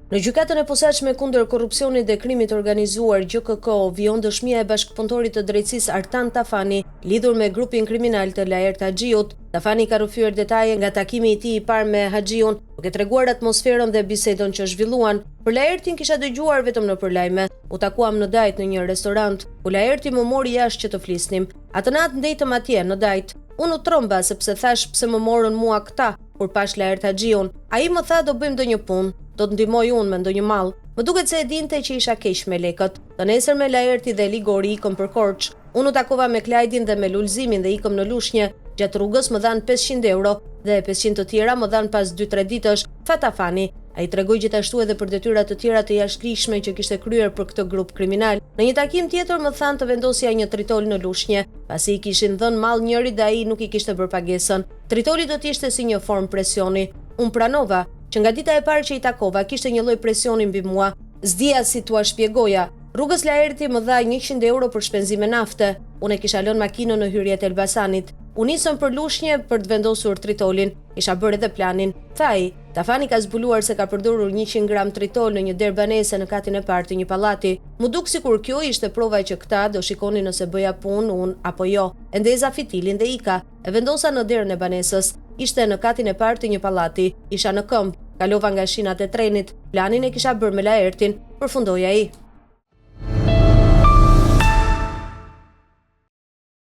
Në gjykatën e posaçme kundër korrupsionit dhe krimit organizuar GKK vijon dëshmia e bashkëpunëtorit të drejtësisë Artan Tafani lidhur me grupin kriminal të Laert Haxhiut. Tafani ka rrëfyer detaje nga takimi i tij i parë me Haxhiun, duke treguar atmosferën dhe bisedën që zhvilluan. Për Laertin kisha dëgjuar vetëm nëpër lajme. U takuam në Dajt në një restorant, ku Laerti më mori jashtë që të flisnim. Atë natë ndejtëm atje në Dajt. Unë u tromba sepse thash pse më morën mua këta kur pash Laert Haxhiun. Ai më tha do bëjmë ndonjë punë. Do të ndihmoj unë me ndonjë mall. Më duket se e dinte që isha keq me lekët. Të nesër me Laerti dhe Ligori ikëm për Korç. Unë u takova me Klajdin dhe me Lulzimin dhe ikëm në Lushnjë. Gjatë rrugës më dhan 500 euro dhe 500 të tjera më dhan pas 2-3 ditësh. Tafani. Ai tregoi gjithashtu edhe për detyra të tjera të jashtëligjshme që kishte kryer për këtë grup kriminal. Në një takim tjetër më thanë të vendosja një tritol në Lushnjë, pasi i kishin dhënë mall njërit dhe ai nuk i kishte bërë pagesën. Tritoli do të ishte si një formë presioni. Unë pranova që nga dita e parë që i takova kishte një lloj presioni mbi mua. S'dija si t'ua shpjegoja. Rrugës Laerti më dha 100 euro për shpenzime nafte. Unë e kisha lënë makinën në hyrje të Elbasanit. U nisëm për Lushnjë për të vendosur tritolin. Isha bërë edhe planin. Thaj, Tafani ka zbuluar se ka përdorur 100 gram tritol në një derë banese në katin e parë të një pallati. Mu duk sikur kjo ishte prova që këta do shikonin nëse bëja punë unë apo jo. E ndeza fitilin dhe ika. E vendosa në derën e banesës. Ishte në katin e parë të një pallati. Isha në këmbë. Kalova nga shinat e trenit. Planin e kisha bërë me Laertin, përfundoi ai.